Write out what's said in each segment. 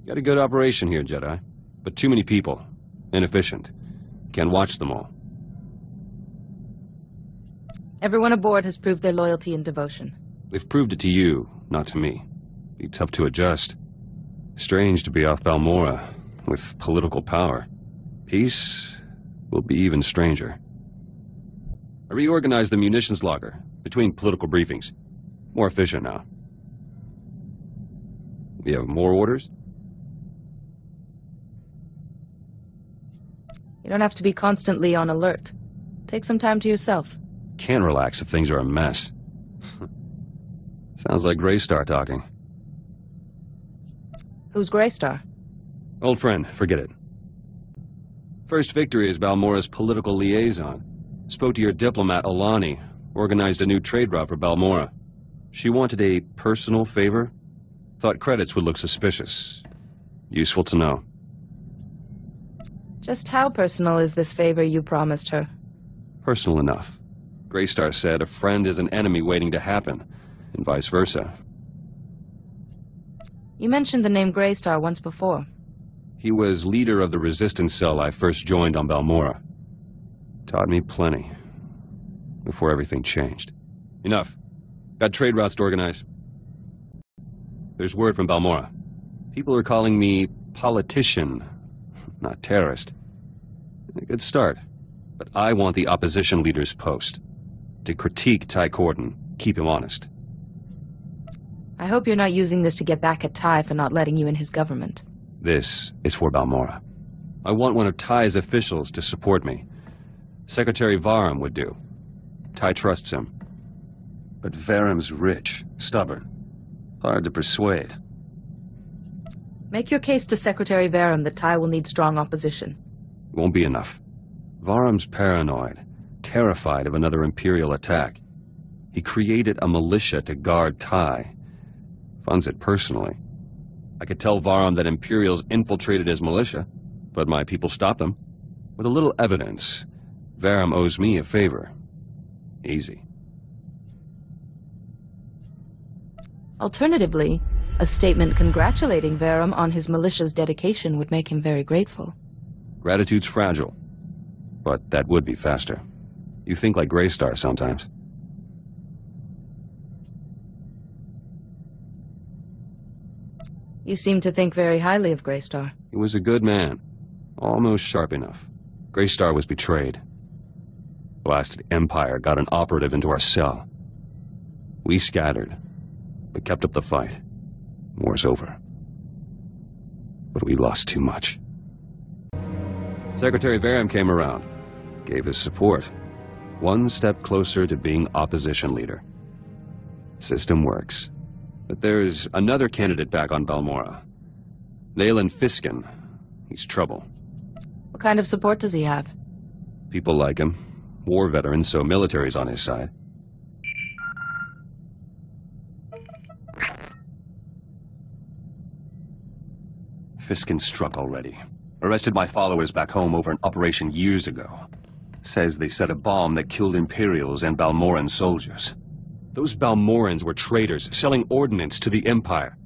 Got a good operation here, Jedi. But too many people. Inefficient. Can't watch them all. Everyone aboard has proved their loyalty and devotion. They've proved it to you, not to me. Be tough to adjust. Strange to be off Balmorra, with political power. Peace will be even stranger. I reorganized the munitions locker, between political briefings. More efficient now. You have more orders? You don't have to be constantly on alert. Take some time to yourself. Can't relax if things are a mess. Sounds like Greystar talking. Who's Greystar? Old friend, forget it. First victory as Balmorra's political liaison. Spoke to your diplomat, Alani. Organized a new trade route for Balmorra. She wanted a personal favor. Thought credits would look suspicious. Useful to know. Just how personal is this favor you promised her? Personal enough. Greystar said a friend is an enemy waiting to happen, and vice versa. You mentioned the name Greystar once before. He was leader of the resistance cell I first joined on Balmorra. Taught me plenty. Before everything changed. Enough. Got trade routes to organize. There's word from Balmorra. People are calling me politician, not terrorist. A good start. But I want the opposition leader's post. To critique Ty Corden, keep him honest. I hope you're not using this to get back at Ty for not letting you in his government. This is for Balmorra. I want one of Ty's officials to support me. Secretary Varum would do. Ty trusts him. But Varum's rich, stubborn. Hard to persuade. Make your case to Secretary Varum that Ty will need strong opposition. Won't be enough. Varum's paranoid, terrified of another Imperial attack. He created a militia to guard Ty. Funds it personally. I could tell Varum that Imperials infiltrated his militia, but my people stopped them. With a little evidence, Varum owes me a favor. Easy. Alternatively, a statement congratulating Varum on his militia's dedication would make him very grateful. Gratitude's fragile, but that would be faster. You think like Greystar sometimes. You seem to think very highly of Greystar. He was a good man, almost sharp enough. Greystar was betrayed. Blasted Empire got an operative into our cell. We scattered, but kept up the fight. War's over. But we lost too much. Secretary Varum came around, gave his support. One step closer to being opposition leader. System works. But there's another candidate back on Balmorra. Nayland Fiskin. He's trouble. What kind of support does he have? People like him. War veteran, so military's on his side. Fiskin struck already. Arrested my followers back home over an operation years ago. Says they set a bomb that killed Imperials and Balmorran soldiers. Those Balmorrans were traitors, selling ordnance to the Empire.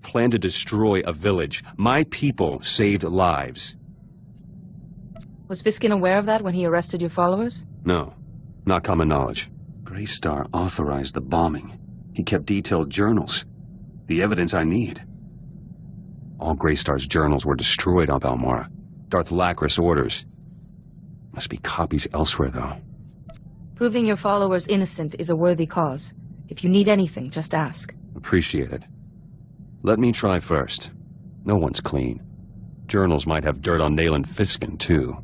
Planned to destroy a village. My people saved lives. Was Fiskin aware of that when he arrested your followers? No, not common knowledge. Greystar authorized the bombing. He kept detailed journals. The evidence I need. All Greystar's journals were destroyed on Balmorra. Darth Lacris orders. Must be copies elsewhere, though. Proving your followers innocent is a worthy cause. If you need anything, just ask. Appreciate it. Let me try first. No one's clean. Journals might have dirt on Nayland Fiskin, too.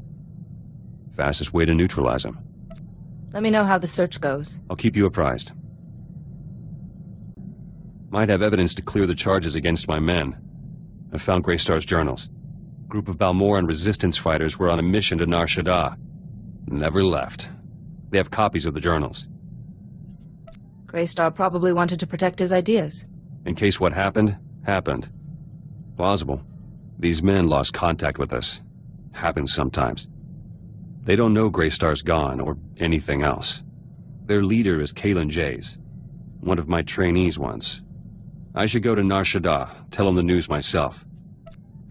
Fastest way to neutralize him. Let me know how the search goes. I'll keep you apprised. Might have evidence to clear the charges against my men. I found Greystar's journals. Group of Balmorran resistance fighters were on a mission to Nar Shaddaa. Never left. They have copies of the journals. Greystar probably wanted to protect his ideas. In case what happened, happened. Plausible. These men lost contact with us. Happens sometimes. They don't know Greystar's gone, or anything else. Their leader is Kalen Jays. One of my trainees once. I should go to Nar Shaddaa, tell him the news myself.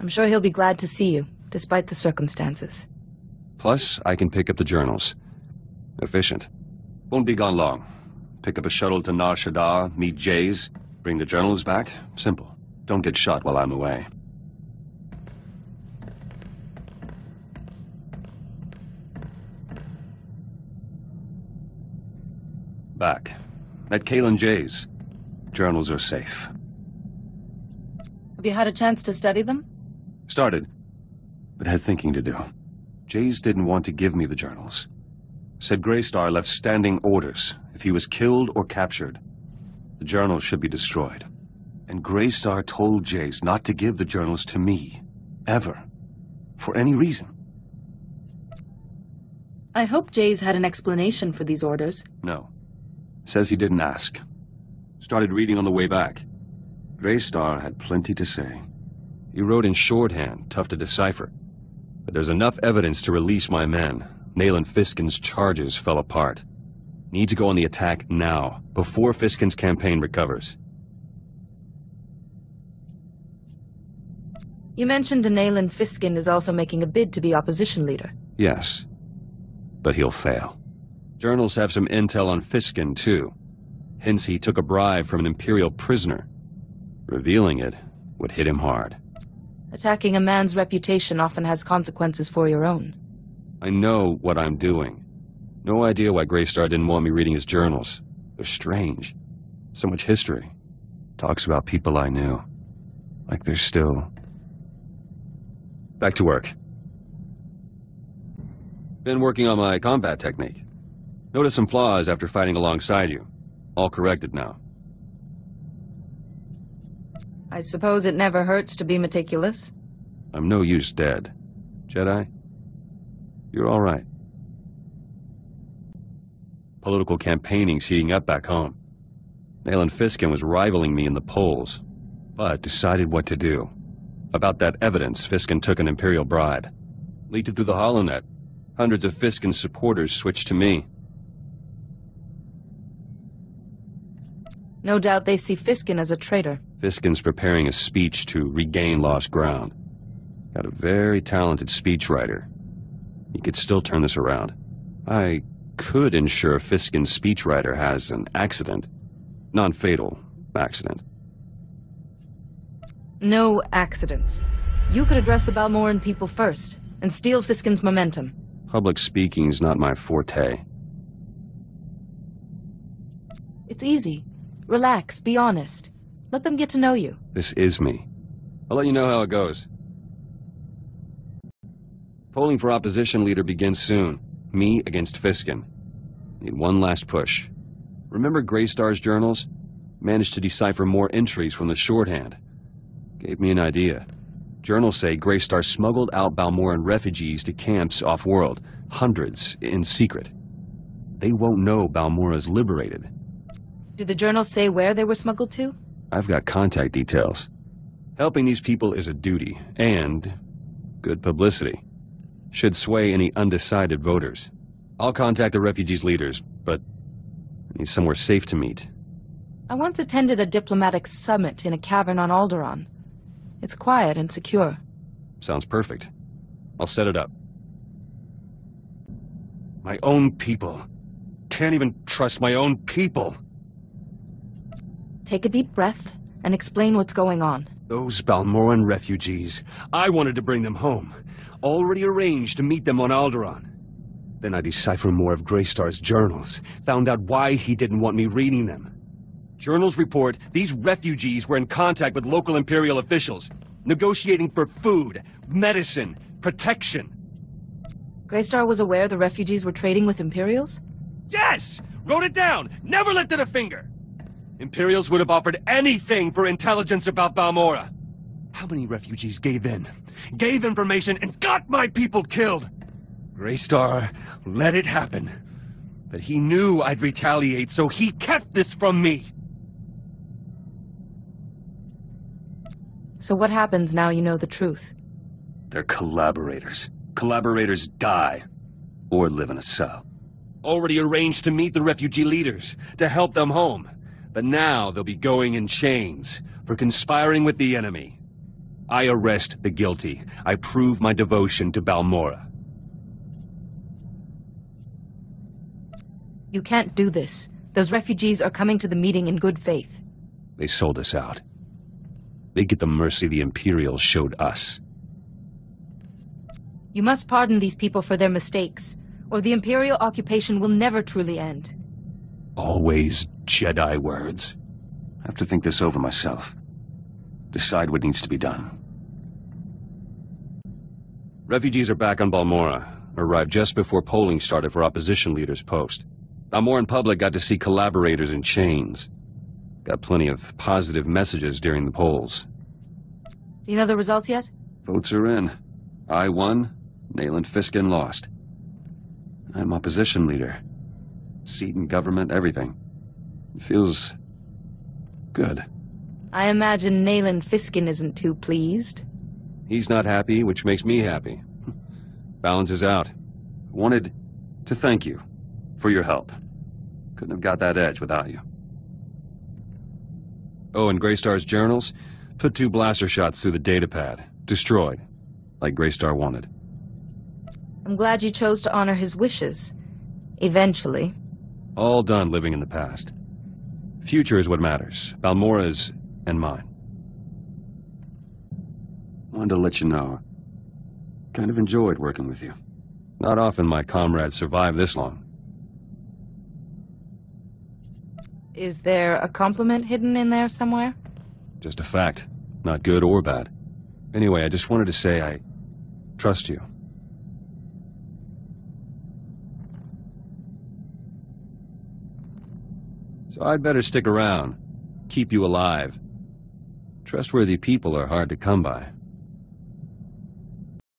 I'm sure he'll be glad to see you, despite the circumstances. Plus, I can pick up the journals. Efficient. Won't be gone long. Pick up a shuttle to Nar Shaddaa, meet Jays, bring the journals back. Simple. Don't get shot while I'm away. Back. Met Kalen Jays. Journals are safe. Have you had a chance to study them? Started, but had thinking to do. Jays didn't want to give me the journals. Said Greystar left standing orders. If he was killed or captured, the journals should be destroyed. And Greystar told Jays not to give the journals to me. Ever. For any reason. I hope Jays had an explanation for these orders. No. Says he didn't ask. Started reading on the way back. Greystar had plenty to say. He wrote in shorthand, tough to decipher. But there's enough evidence to release my men. Nayland Fiskin's charges fell apart. Need to go on the attack now, before Fiskin's campaign recovers. You mentioned Nayland Fiskin is also making a bid to be opposition leader. Yes, but he'll fail. Journals have some intel on Fiskin, too. Hence he took a bribe from an Imperial prisoner. Revealing it would hit him hard. Attacking a man's reputation often has consequences for your own. I know what I'm doing. No idea why Greystar didn't want me reading his journals. They're strange. So much history. Talks about people I knew. Like they're still... Back to work. Been working on my combat technique. Noticed some flaws after fighting alongside you. All corrected now. I suppose it never hurts to be meticulous. I'm no use dead. Jedi, you're all right. Political campaigning's heating up back home. Nayland Fiskin was rivaling me in the polls, but decided what to do. About that evidence, Fiskin took an Imperial bribe. Leaked it through the HoloNet. Hundreds of Fiskin's supporters switched to me. No doubt they see Fiskin as a traitor. Fiskin's preparing a speech to regain lost ground. Got a very talented speechwriter. He could still turn this around. I could ensure Fiskin's speechwriter has an accident. Non-fatal accident. No accidents. You could address the Balmoran people first, and steal Fiskin's momentum. Public speaking's not my forte. It's easy. Relax, be honest. Let them get to know you. This is me. I'll let you know how it goes. Polling for opposition leader begins soon. Me against Fiskin. Need one last push. Remember Greystar's journals? Managed to decipher more entries from the shorthand. Gave me an idea. Journals say Greystar smuggled out Balmoran refugees to camps off-world. Hundreds, in secret. They won't know Balmora's liberated. Do the journals say where they were smuggled to? I've got contact details. Helping these people is a duty, and good publicity. Should sway any undecided voters. I'll contact the refugees' leaders, but I need somewhere safe to meet. I once attended a diplomatic summit in a cavern on Alderaan. It's quiet and secure. Sounds perfect. I'll set it up. My own people. Can't even trust my own people. Take a deep breath and explain what's going on. Those Balmoran refugees. I wanted to bring them home. Already arranged to meet them on Alderaan. Then I decipher more of Greystar's journals. Found out why he didn't want me reading them. Journals report these refugees were in contact with local Imperial officials, negotiating for food, medicine, protection. Greystar was aware the refugees were trading with Imperials? Yes! Wrote it down! Never lifted a finger! Imperials would have offered anything for intelligence about Balmora. How many refugees gave in? Gave information and got my people killed! Greystar let it happen. But he knew I'd retaliate, so he kept this from me. So what happens now you know the truth? They're collaborators. Collaborators die. Or live in a cell. Already arranged to meet the refugee leaders, to help them home. But now they'll be going in chains for conspiring with the enemy. I arrest the guilty. I prove my devotion to Balmorra. You can't do this. Those refugees are coming to the meeting in good faith. They sold us out. They get the mercy the Imperials showed us. You must pardon these people for their mistakes, or the Imperial occupation will never truly end. Always Jedi words. I have to think this over myself. Decide what needs to be done. Refugees are back on Balmorra. Arrived just before polling started for opposition leaders' post. Balmorran public got to see collaborators in chains. Got plenty of positive messages during the polls. Do you know the results yet? Votes are in. I won, Nayland Fiskin lost. I'm opposition leader. Seat in government, everything. It feels good. I imagine Nayland Fiskin isn't too pleased. He's not happy, which makes me happy. Balances out. Wanted to thank you for your help. Couldn't have got that edge without you. Oh, and Greystar's journals? Put 2 blaster shots through the datapad. Destroyed. Like Greystar wanted. I'm glad you chose to honor his wishes. Eventually. All done living in the past. Future is what matters. Balmorra's and mine. Wanted to let you know. Kind of enjoyed working with you. Not often my comrades survive this long. Is there a compliment hidden in there somewhere? Just a fact. Not good or bad. Anyway, I just wanted to say I trust you. So I'd better stick around. Keep you alive. Trustworthy people are hard to come by.